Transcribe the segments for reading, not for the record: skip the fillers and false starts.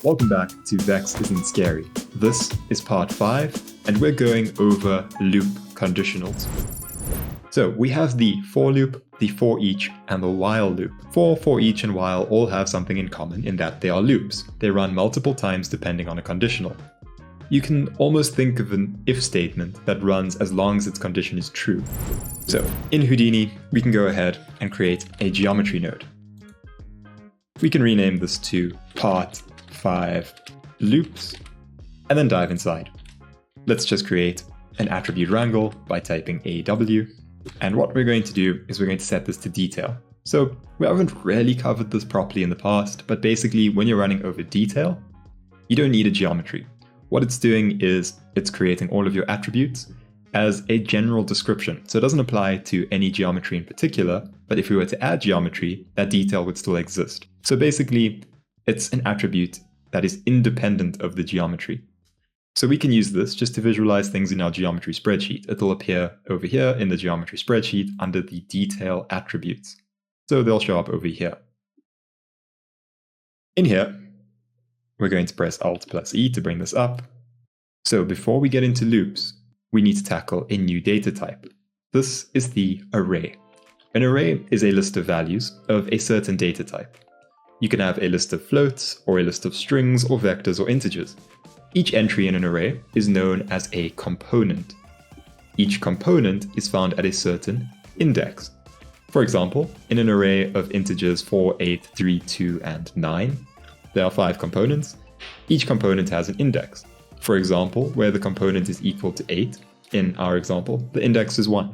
Welcome back to VEX Isn't Scary. This is part 5, and we're going over loop conditionals. So we have the for loop, the for each, and the while loop. For each, and while all have something in common in that they are loops. They run multiple times depending on a conditional. You can almost think of an if statement that runs as long as its condition is true. So in Houdini, we can go ahead and create a geometry node. We can rename this to part 5 loops, and then dive inside. Let's just create an attribute wrangle by typing AW. And what we're going to do is we're going to set this to detail. So we haven't really covered this properly in the past, but basically when you're running over detail, you don't need a geometry. What it's doing is it's creating all of your attributes as a general description. So it doesn't apply to any geometry in particular, but if we were to add geometry, that detail would still exist. So basically, it's an attribute that is independent of the geometry. So we can use this just to visualize things in our geometry spreadsheet. It'll appear over here in the geometry spreadsheet under the detail attributes. So they'll show up over here. In here, we're going to press Alt+E to bring this up. So before we get into loops, we need to tackle a new data type. This is the array. An array is a list of values of a certain data type. You can have a list of floats, or a list of strings, or vectors, or integers. Each entry in an array is known as a component. Each component is found at a certain index. For example, in an array of integers 4, 8, 3, 2, and 9, there are 5 components. Each component has an index. For example, where the component is equal to 8, in our example, the index is 1.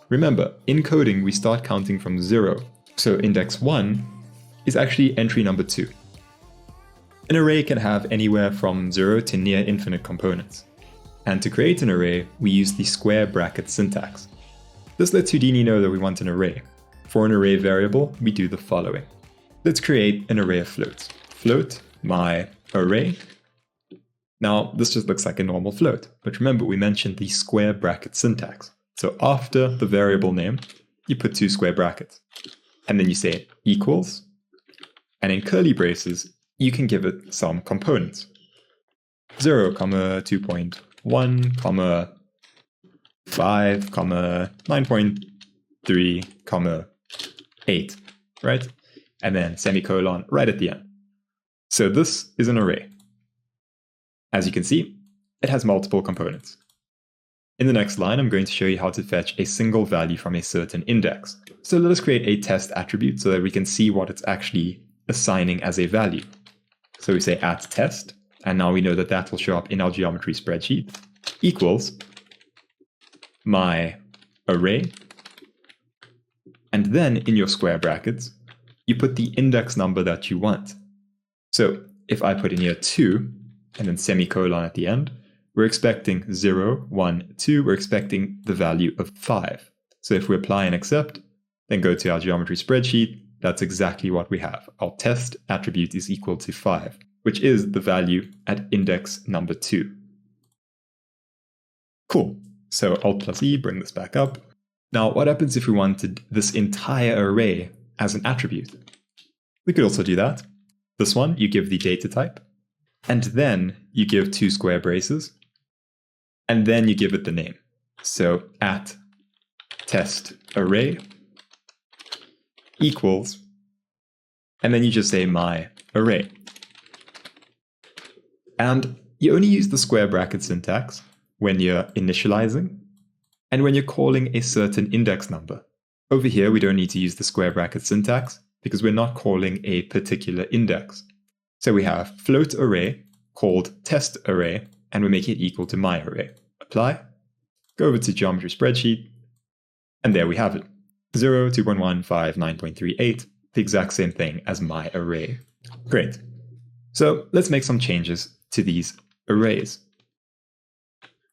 Remember, in coding we start counting from 0, so index 1 is actually entry number 2. An array can have anywhere from 0 to near infinite components. And to create an array, we use the square bracket syntax. This lets Houdini know that we want an array. For an array variable, we do the following. Let's create an array of floats. Float my array. Now, this just looks like a normal float, but remember we mentioned the square bracket syntax. So after the variable name, you put 2 square brackets. And then you say equals, and in curly braces, you can give it some components. 0, 2.1, 5, 9.3, 8, right? And then semicolon right at the end. So this is an array. As you can see, it has multiple components. In the next line, I'm going to show you how to fetch a single value from a certain index. So let us create a test attribute so that we can see what it's actually assigning as a value. So we say @test, and now we know that that will show up in our geometry spreadsheet, equals my array, and then in your square brackets, you put the index number that you want. So if I put in here 2, and then semicolon at the end, we're expecting 0, 1, 2, we're expecting the value of 5. So if we apply and accept, then go to our geometry spreadsheet, that's exactly what we have. Our test attribute is equal to 5, which is the value at index number 2. Cool. So Alt+E, bring this back up. Now, what happens if we wanted this entire array as an attribute? We could also do that. This one, you give the data type, and then you give 2 square braces, and then you give it the name. So @test array equals, and then you just say my array. And you only use the square bracket syntax when you're initializing and when you're calling a certain index number. Over here, we don't need to use the square bracket syntax because we're not calling a particular index. So we have float array called test array, and we make it equal to my array. Apply, go over to geometry spreadsheet, and there we have it. 0, 2.1, 5, 9.3, 8, the exact same thing as my array. Great. So let's make some changes to these arrays.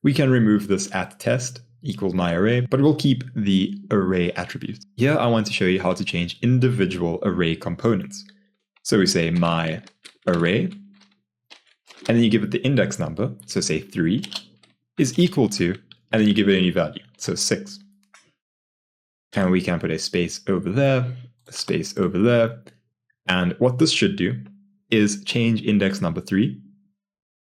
We can remove this @test equals my array, but we'll keep the array attribute. Here I want to show you how to change individual array components. So we say my array, and then you give it the index number, so say 3, is equal to, and then you give it a new value, so 6. And we can put a space over there, a space over there. And what this should do is change index number 3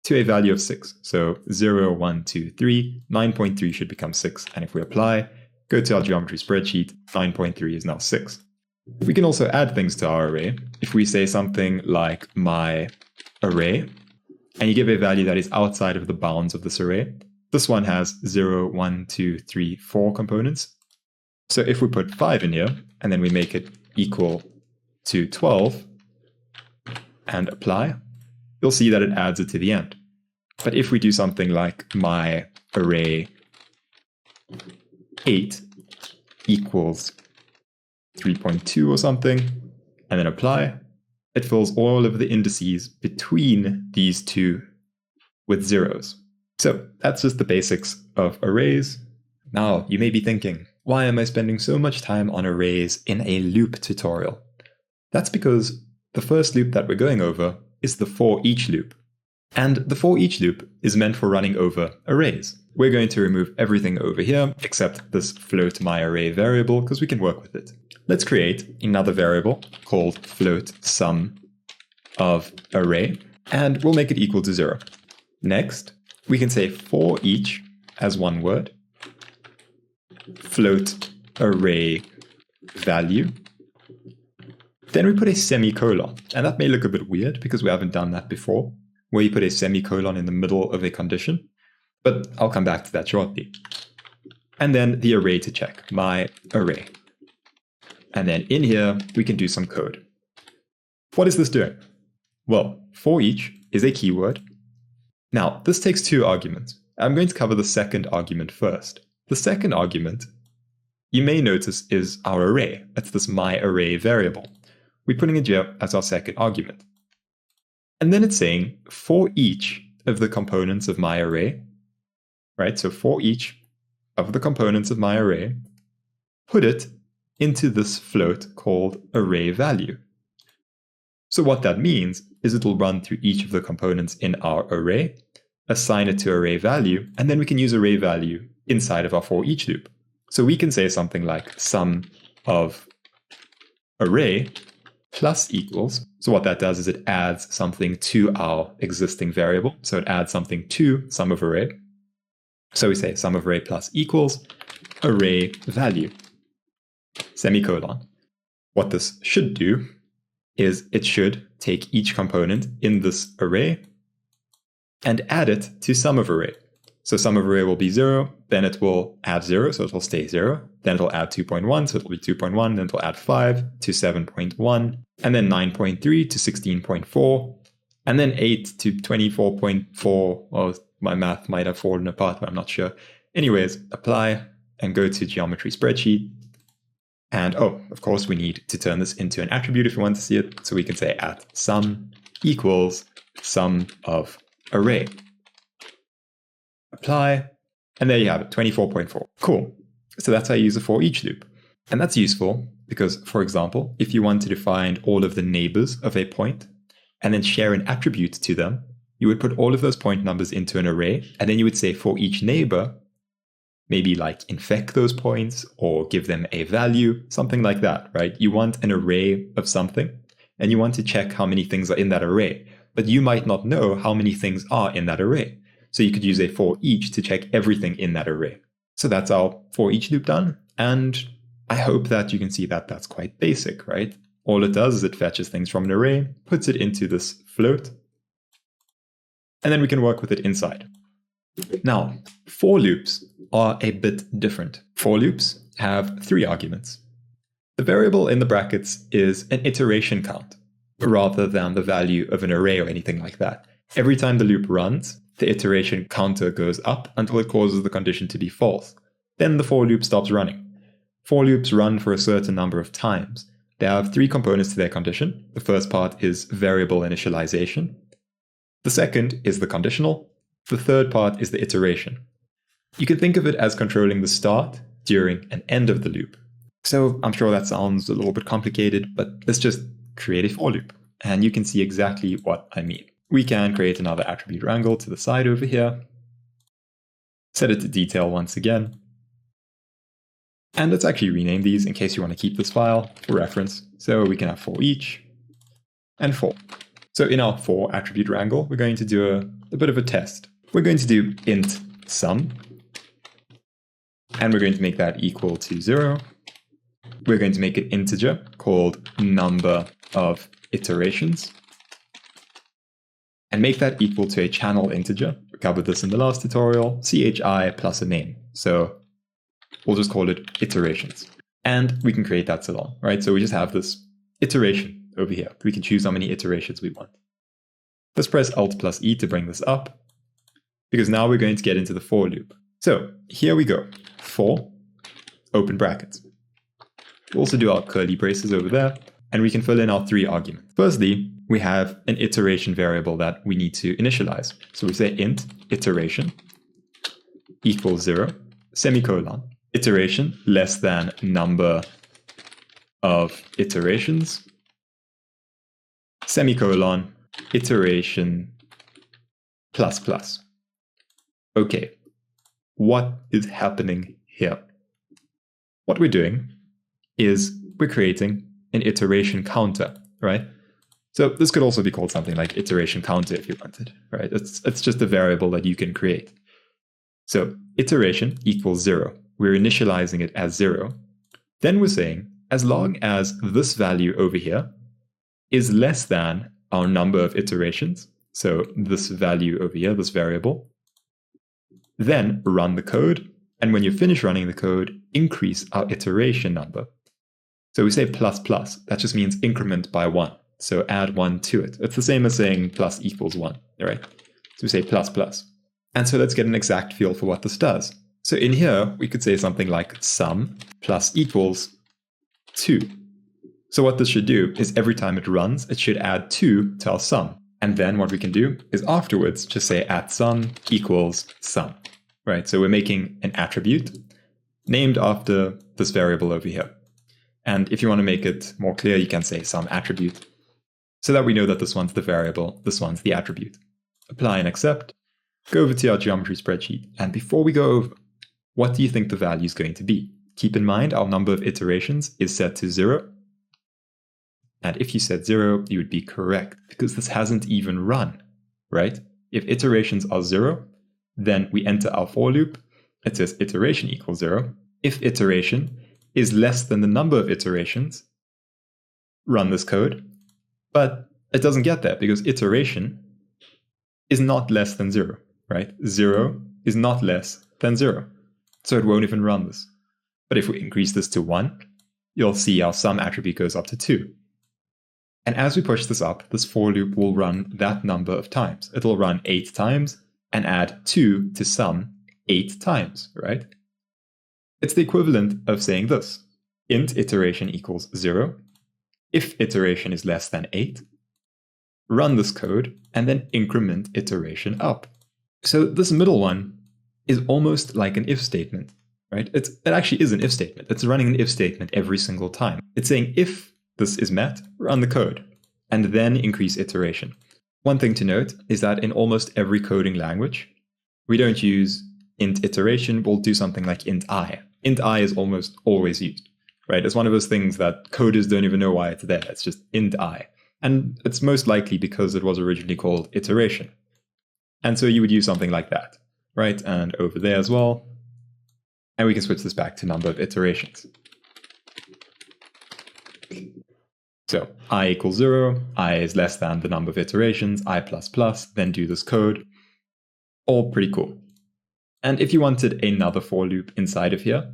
to a value of 6. So 0, 1, 2, 3, 9.3 should become 6. And if we apply, go to our geometry spreadsheet, 9.3 is now 6. We can also add things to our array. If we say something like my array, and you give a value that is outside of the bounds of this array, this one has 0, 1, 2, 3, 4 components. So if we put 5 in here, and then we make it equal to 12, and apply, you'll see that it adds it to the end. But if we do something like my array 8 equals 3.2 or something, and then apply, it fills all of the indices between these two with zeros. So that's just the basics of arrays. Now, you may be thinking, why am I spending so much time on arrays in a loop tutorial? That's because the first loop that we're going over is the for each loop. And the for each loop is meant for running over arrays. We're going to remove everything over here except this float my array variable because we can work with it. Let's create another variable called float sum of array, and we'll make it equal to 0. Next, we can say for each as one word, float array value. Then we put a semicolon, and that may look a bit weird because we haven't done that before, where you put a semicolon in the middle of a condition, but I'll come back to that shortly. And then the array to check, my array. And then in here, we can do some code. What is this doing? Well, for each is a keyword. Now, this takes 2 arguments. I'm going to cover the second argument first. The second argument, you may notice, is our array. That's this my array variable. We're putting it here as our second argument. And then it's saying for each of the components of my array, right? So for each of the components of my array, put it into this float called array value. So what that means is it'll run through each of the components in our array, assign it to array value, and then we can use array value inside of our for each loop. So we can say something like sum of array plus equals. So what that does is it adds something to our existing variable. So it adds something to sum of array. So we say sum of array plus equals array value, semicolon. What this should do is it should take each component in this array and add it to sum of array. So sum of array will be 0, then it will add 0, so it will stay 0. Then it'll add 2.1, so it'll be 2.1, then it'll add 5 to 7.1, and then 9.3 to 16.4, and then 8 to 24.4. Well, my math might have fallen apart, but I'm not sure. Anyways, apply and go to geometry spreadsheet. And of course, we need to turn this into an attribute if we want to see it. So we can say at sum equals sum of array. Apply, and there you have it, 24.4. Cool. So that's how you use a for each loop. And that's useful because, for example, if you wanted to find all of the neighbors of a point and then share an attribute to them, you would put all of those point numbers into an array, and then you would say for each neighbor, maybe like infect those points or give them a value, something like that, right? You want an array of something, and you want to check how many things are in that array, but you might not know how many things are in that array. So you could use a for each to check everything in that array. So that's our for each loop done. And I hope that you can see that that's quite basic, right? All it does is it fetches things from an array, puts it into this float, and then we can work with it inside. Now, for loops are a bit different. For loops have 3 arguments. The variable in the brackets is an iteration count, rather than the value of an array or anything like that. Every time the loop runs, the iteration counter goes up until it causes the condition to be false. Then the for loop stops running. For loops run for a certain number of times. They have 3 components to their condition. The first part is variable initialization. The second is the conditional. The third part is the iteration. You can think of it as controlling the start, during, and end of the loop. So I'm sure that sounds a little bit complicated, but let's just create a for loop, and you can see exactly what I mean. We can create another attribute wrangle to the side over here, set it to detail once again, and let's actually rename these in case you want to keep this file for reference. So we can have for each and for. So in our for attribute wrangle, we're going to do a bit of a test. We're going to do int sum, and we're going to make that equal to 0. We're going to make an integer called number of iterations, and make that equal to a channel integer. We covered this in the last tutorial, chi plus a name. So we'll just call it iterations. And we can create that salon, right? So we just have this iteration over here. We can choose how many iterations we want. Let's press Alt plus E to bring this up, because now we're going to get into the for loop. So here we go. For, open brackets. We'll also do our curly braces over there, and we can fill in our 3 arguments. Firstly, we have an iteration variable that we need to initialize. So we say int iteration equals 0, semicolon, iteration less than number of iterations, semicolon, iteration plus plus. Okay, what is happening here? What we're doing is we're creating an iteration counter, right? So this could also be called something like iteration counter if you wanted, right? It's just a variable that you can create. So iteration equals 0. We're initializing it as 0. Then we're saying, as long as this value over here is less than our number of iterations, so this value over here, this variable, then run the code. And when you finish running the code, increase our iteration number. So we say plus plus, that just means increment by 1. So add 1 to it. It's the same as saying plus equals 1, right? So we say plus plus. And so let's get an exact feel for what this does. So in here, we could say something like sum plus equals 2. So what this should do is every time it runs, it should add 2 to our sum. And then what we can do is afterwards just say at sum equals sum, right? So we're making an attribute named after this variable over here. And if you want to make it more clear, you can say sum attribute, so that we know that this one's the variable, this one's the attribute. Apply and accept. Go over to our geometry spreadsheet. And before we go over, what do you think the value is going to be? Keep in mind our number of iterations is set to 0. And if you said 0, you would be correct, because this hasn't even run, right? If iterations are 0, then we enter our for loop. It says iteration equals 0. If iteration is less than the number of iterations, run this code. But it doesn't get there because iteration is not less than 0, right? 0 is not less than 0. So it won't even run this. But if we increase this to 1, you'll see our sum attribute goes up to 2. And as we push this up, this for loop will run that number of times. It'll run 8 times and add 2 to sum 8 times, right? It's the equivalent of saying this. Int iteration equals 0. If iteration is less than 8, run this code and then increment iteration up. So this middle one is almost like an if statement, right? It actually is an if statement. It's running an if statement every single time. It's saying if this is met, run the code, and then increase iteration. One thing to note is that in almost every coding language, we don't use int iteration, we'll do something like int I. Int I is almost always used, right? It's one of those things that coders don't even know why it's there. It's just int I. And it's most likely because it was originally called iteration. And so you would use something like that, right? And over there as well. And we can switch this back to number of iterations. So I equals 0, I is less than the number of iterations, I plus plus, then do this code. All pretty cool. And if you wanted another for loop inside of here,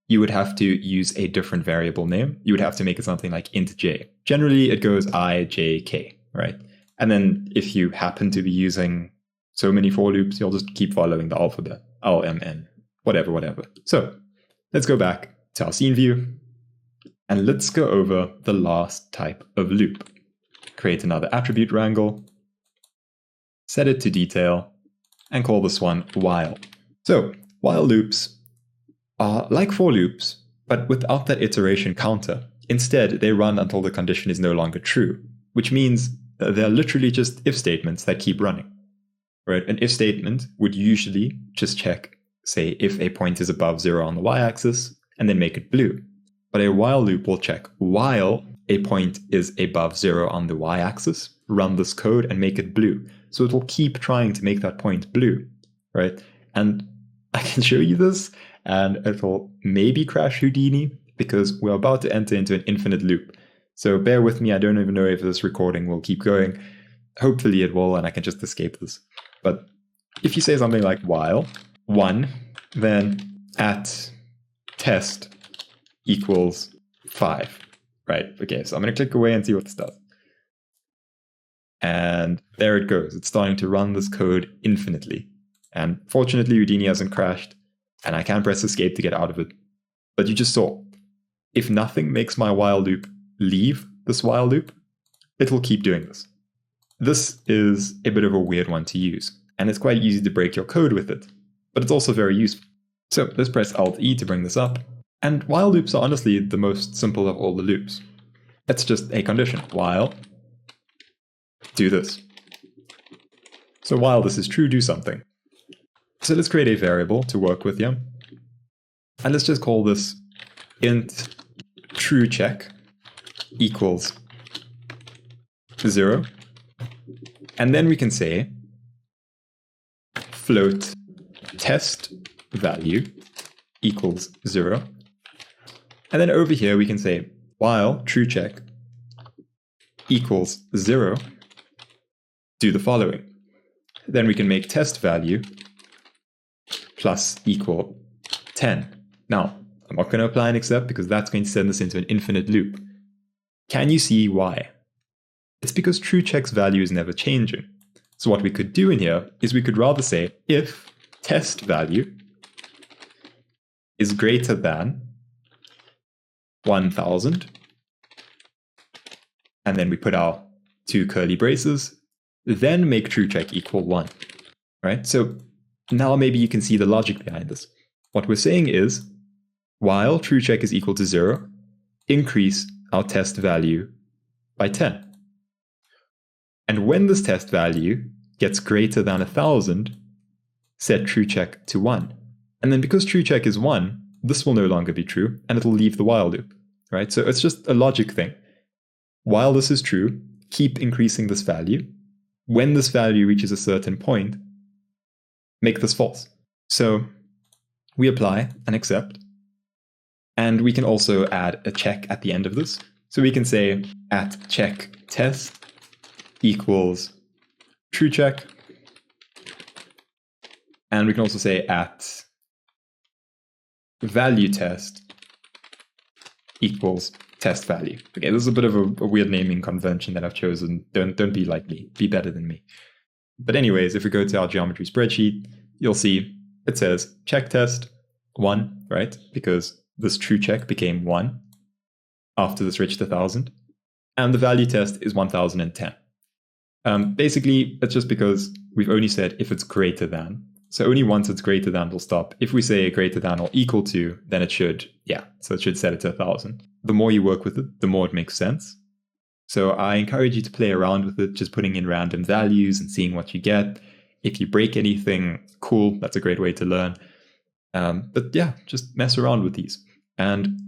you would have to use a different variable name. You would have to make it something like int j. Generally, it goes I, j, k, right? And then if you happen to be using so many for loops, you'll just keep following the alphabet, L, M, N, whatever. So let's go back to our scene view. And let's go over the last type of loop. Create another attribute wrangle, set it to detail, and call this one while. So while loops are like for loops, but without that iteration counter. Instead, they run until the condition is no longer true, which means they're literally just if statements that keep running. Right? An if statement would usually just check, say, if a point is above 0 on the y-axis, and then make it blue. But a while loop will check while a point is above 0 on the y-axis, run this code and make it blue. So it will keep trying to make that point blue, right? And I can show you this, and it will maybe crash Houdini because we're about to enter into an infinite loop. So bear with me. I don't even know if this recording will keep going. Hopefully it will, and I can just escape this. But if you say something like while 1, then at test equals 5, right? Okay, so I'm going to click away and see what this does. And there it goes. It's starting to run this code infinitely. And fortunately, Houdini hasn't crashed, and I can press escape to get out of it. But you just saw, if nothing makes my while loop leave this while loop, it will keep doing this. This is a bit of a weird one to use, and it's quite easy to break your code with it, but it's also very useful. So let's press Alt-E to bring this up. And while loops are honestly the most simple of all the loops. It's just a condition. While do this. So while this is true, do something. So let's create a variable to work with here. And let's just call this int true check equals 0. And then we can say float test value equals 0. And then over here we can say while true check equals 0, do the following. Then we can make test value plus equal 10. Now, I'm not going to apply an except because that's going to send us into an infinite loop. Can you see why? It's because true check's value is never changing. So what we could do in here is we could rather say if test value is greater than 1000, and then we put our 2 curly braces, then make true check equal 1, right? So now maybe you can see the logic behind this. What we're saying is, while true check is equal to 0, increase our test value by 10. And when this test value gets greater than 1000, set true check to 1. And then because true check is 1, this will no longer be true, and it'll leave the while loop, right? So it's just a logic thing. While this is true, keep increasing this value. When this value reaches a certain point, make this false. So we apply an except, and we can also add a check at the end of this. So we can say at check test equals true check, and we can also say at value test equals test value. Okay, this is a bit of a weird naming convention that I've chosen. Don't be like me. Be better than me. But anyways, if we go to our geometry spreadsheet, you'll see it says check test 1, right? Because this true check became 1 after this reached 1000. And the value test is 1010. Basically, it's just because we've only said if it's greater than. So only once it's greater than will stop. If we say greater than or equal to, then it should, so it should set it to 1000. The more you work with it, the more it makes sense. So I encourage you to play around with it, just putting in random values and seeing what you get. If you break anything, cool, that's a great way to learn. But yeah, just mess around with these. And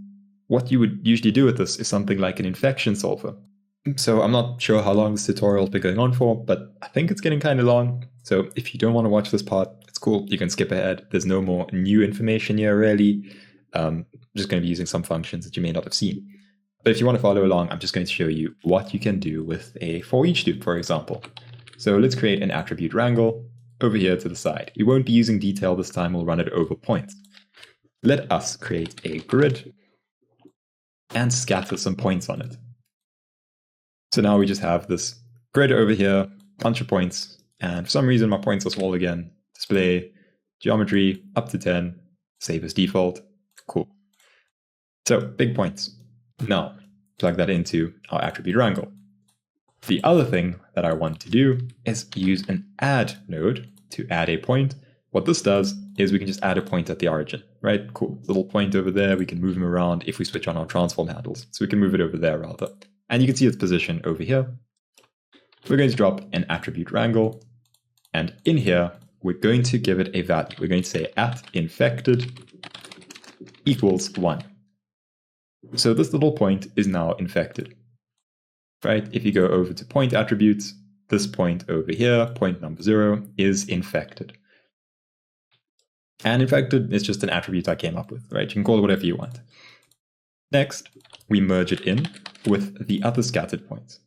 what you would usually do with this is something like an infection solver. So I'm not sure how long this tutorial has been going on for, but I think it's getting kind of long. So if you don't want to watch this part, it's cool. You can skip ahead. There's no more new information here, really. I'm just going to be using some functions that you may not have seen. But if you want to follow along, I'm just going to show you what you can do with a for each loop, for example. So let's create an attribute wrangle over here to the side. We won't be using detail this time. We'll run it over points. Let us create a grid and scatter some points on it. So now we just have this grid over here, bunch of points, and for some reason my points are small again. Display geometry up to 10, save as default. Cool. So big points. Now plug that into our attribute wrangle. The other thing that I want to do is use an add node to add a point. What this does is we can just add a point at the origin, right? Cool. Little point over there. We can move them around if we switch on our transform handles. So we can move it over there rather. And you can see its position over here. We're going to drop an attribute wrangle. And in here, we're going to give it a value. We're going to say at infected equals 1. So this little point is now infected. right? If you go over to point attributes, this point over here, point number 0, is infected. And infected is just an attribute I came up with, right? You can call it whatever you want. Next, we merge it in with the other scattered points.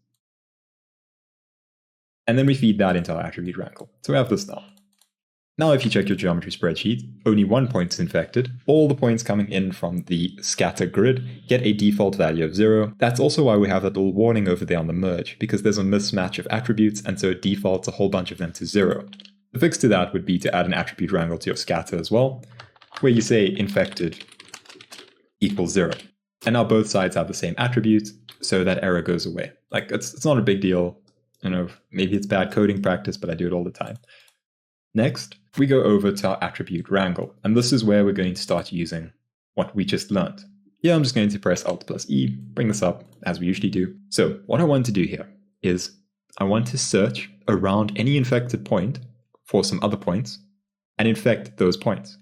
And then we feed that into our attribute wrangle. So we have this now. Now if you check your geometry spreadsheet, only one point is infected. All the points coming in from the scatter grid get a default value of 0. That's also why we have that little warning over there on the merge, because there's a mismatch of attributes, and so it defaults a whole bunch of them to 0. The fix to that would be to add an attribute wrangle to your scatter as well, where you say infected equals 0. And now both sides have the same attribute, so that error goes away. Like, it's not a big deal. You know, maybe it's bad coding practice, but I do it all the time. Next, we go over to our attribute wrangle, and this is where we're going to start using what we just learned. Here I'm just going to press Alt+E, bring this up, as we usually do. So what I want to do here is I want to search around any infected point for some other points and infect those points.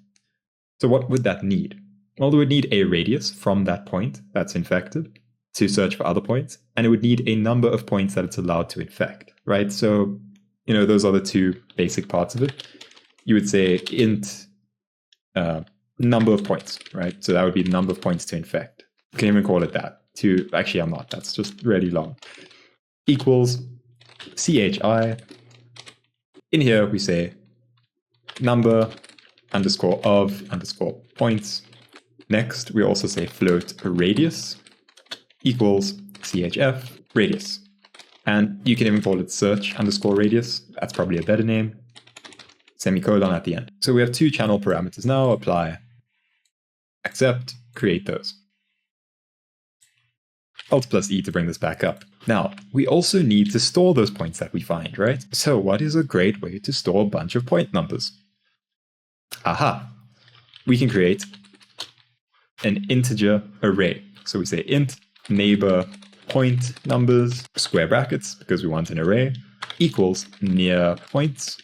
So what would that need? Well, it would need a radius from that point that's infected to search for other points, and it would need a number of points that it's allowed to infect, right? So, you know, those are the two basic parts of it. You would say int number of points, right? So that would be the number of points to infect. You can even call it that. Actually, I'm not. That's just really long. Equals chi. In here, we say number underscore of underscore points. Next, we also say float radius equals chf radius. And you can even call it search underscore radius. That's probably a better name. Semicolon at the end. So we have two channel parameters now. Apply, accept, create those. Alt+E to bring this back up. Now, we also need to store those points that we find, right? So what is a great way to store a bunch of point numbers? Aha! We can create an integer array. So we say int neighbor point numbers, square brackets, because we want an array, equals near points.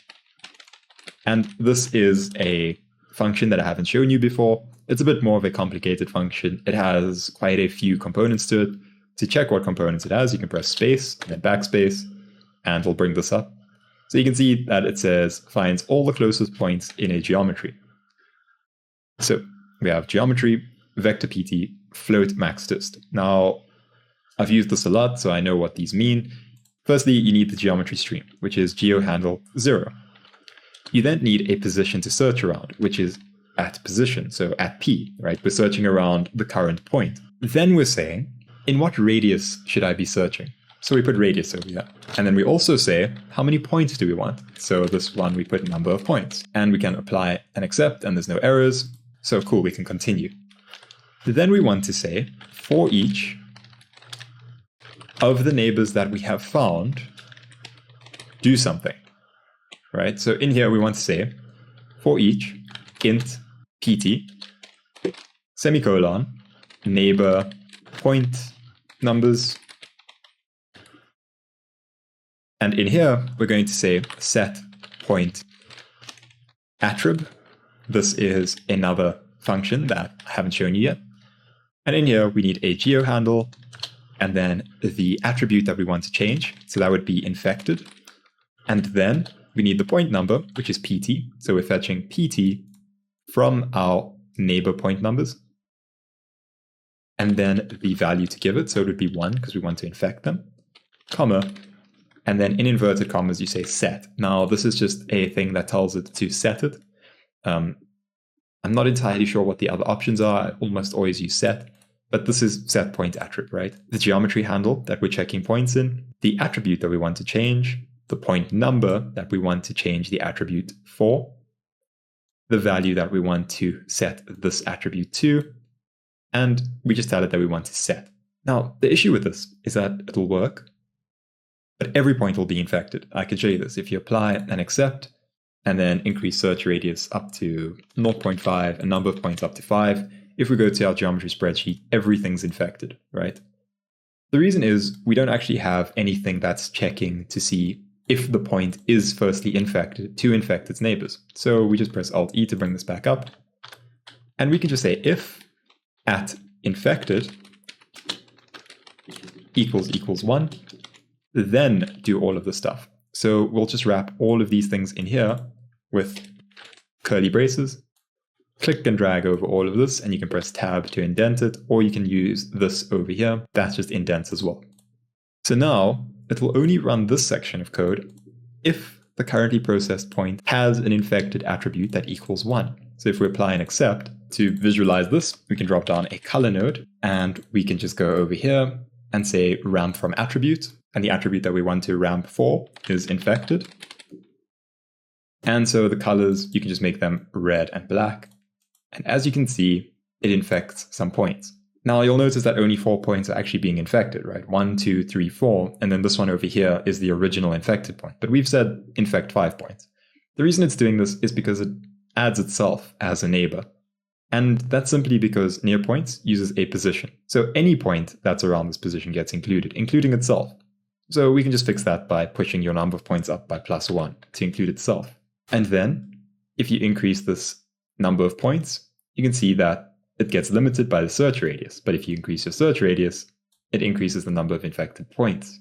And this is a function that I haven't shown you before. It's a bit more of a complicated function. It has quite a few components to it. To check what components it has, you can press space and then backspace, and it'll bring this up. So you can see that it says finds all the closest points in a geometry. So we have geometry, vector pt, float max dist. Now, I've used this a lot, so I know what these mean. Firstly, you need the geometry stream, which is geohandle 0. You then need a position to search around, which is at position, so at p, right? We're searching around the current point. Then we're saying, in what radius should I be searching? So we put radius over here. And then we also say, how many points do we want? So this one, we put number of points. And we can apply and accept, and there's no errors. So cool, we can continue. Then we want to say, for each of the neighbors that we have found, do something, right? So in here, we want to say, for each int pt, semicolon, neighbor point numbers. And in here, we're going to say set point attrib. This is another function that I haven't shown you yet. And in here, we need a geohandle, and then the attribute that we want to change. So that would be infected. And then we need the point number, which is pt. So we're fetching pt from our neighbor point numbers. And then the value to give it. So it would be 1 because we want to infect them, comma. And then in inverted commas, you say set. Now, this is just a thing that tells it to set it. I'm not entirely sure what the other options are. I almost always use set. But this is set point attrib, right? The geometry handle that we're checking points in, the attribute that we want to change, the point number that we want to change the attribute for, the value that we want to set this attribute to, and we just tell it that we want to set. Now, the issue with this is that it'll work, but every point will be infected. I can show you this. If you apply and accept, and then increase search radius up to 0.5, a number of points up to 5, if we go to our geometry spreadsheet, everything's infected, right? The reason is we don't actually have anything that's checking to see if the point is firstly infected to infect its neighbors. So we just press Alt-E to bring this back up. And we can just say if at infected equals 1, then do all of the stuff. So we'll just wrap all of these things in here with curly braces, click and drag over all of this, and you can press tab to indent it, or you can use this over here. That's just indents as well. So now it will only run this section of code if the currently processed point has an infected attribute that equals 1. So if we apply an except to visualize this, we can drop down a color node, and we can just go over here and say ramp from attribute, and the attribute that we want to ramp for is infected. And so the colors, you can just make them red and black. And as you can see, it infects some points. Now you'll notice that only 4 points are actually being infected, right? 1, 2, 3, 4, and then this one over here is the original infected point. But we've said infect 5 points. The reason it's doing this is because it adds itself as a neighbor. And that's simply because near points uses a position. So any point that's around this position gets included, including itself. So we can just fix that by pushing your number of points up by +1 to include itself. And then if you increase this number of points, you can see that it gets limited by the search radius. But if you increase your search radius, it increases the number of infected points.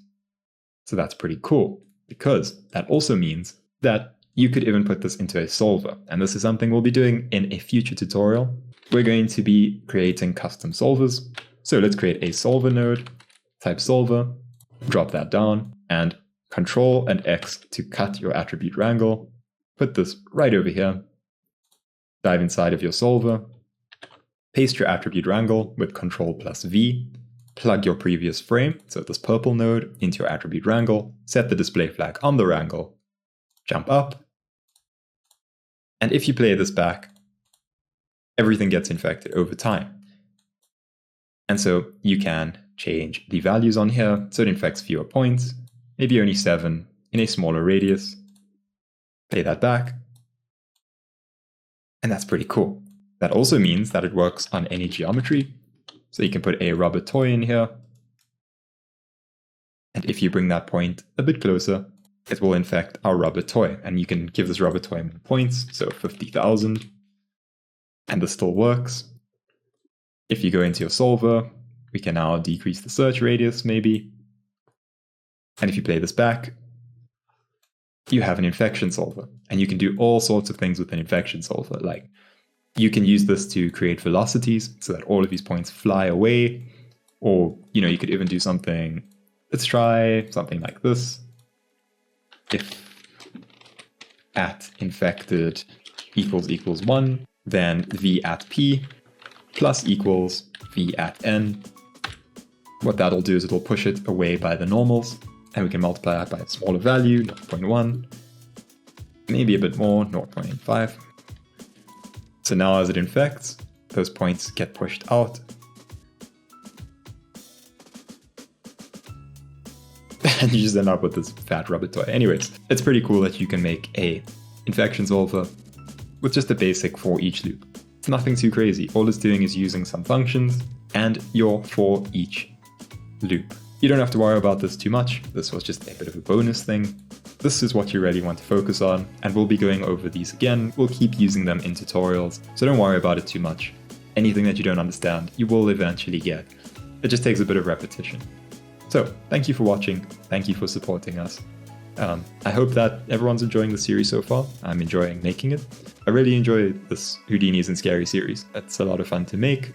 So that's pretty cool, because that also means that you could even put this into a solver. And this is something we'll be doing in a future tutorial. We're going to be creating custom solvers. So let's create a solver node, type solver, drop that down, and Control and X to cut your attribute wrangle. Put this right over here. Dive inside of your solver. Paste your attribute wrangle with Control+V. Plug your previous frame, so this purple node, into your attribute wrangle. Set the display flag on the wrangle. Jump up. And if you play this back, everything gets infected over time. And so you can change the values on here so it infects fewer points, maybe only 7 in a smaller radius. Play that back. And that's pretty cool. That also means that it works on any geometry. So you can put a rubber toy in here. And if you bring that point a bit closer, it will infect our rubber toy. And you can give this rubber toy more points, so 50,000. And this still works. If you go into your solver, we can now decrease the search radius maybe. And if you play this back, you have an infection solver. And you can do all sorts of things with an infection solver. Like you can use this to create velocities so that all of these points fly away. Or, you could even do something. Let's try something like this. If at infected equals 1, then v at p plus equals v at n. What that'll do is it'll push it away by the normals, and we can multiply that by a smaller value, 0.1, maybe a bit more, 0.5. So now as it infects, those points get pushed out. And you just end up with this fat rubber toy. Anyways, it's pretty cool that you can make a infection solver with just a basic for each loop. It's nothing too crazy. All it's doing is using some functions and your for each loop. You don't have to worry about this too much. This was just a bit of a bonus thing. This is what you really want to focus on, and we'll be going over these again. We'll keep using them in tutorials, so don't worry about it too much. Anything that you don't understand, you will eventually get. It just takes a bit of repetition. So, thank you for watching. Thank you for supporting us. I hope that everyone's enjoying the series so far. I'm enjoying making it. I really enjoy this Houdini Isn't Scary series. It's a lot of fun to make,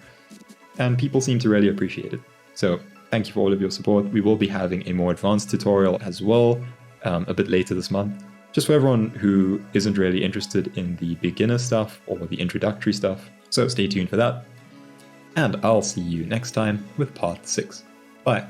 and people seem to really appreciate it. So, thank you for all of your support. We will be having a more advanced tutorial as well, a bit later this month, just for everyone who isn't really interested in the beginner stuff or the introductory stuff. So stay tuned for that. And I'll see you next time with part 6. Bye.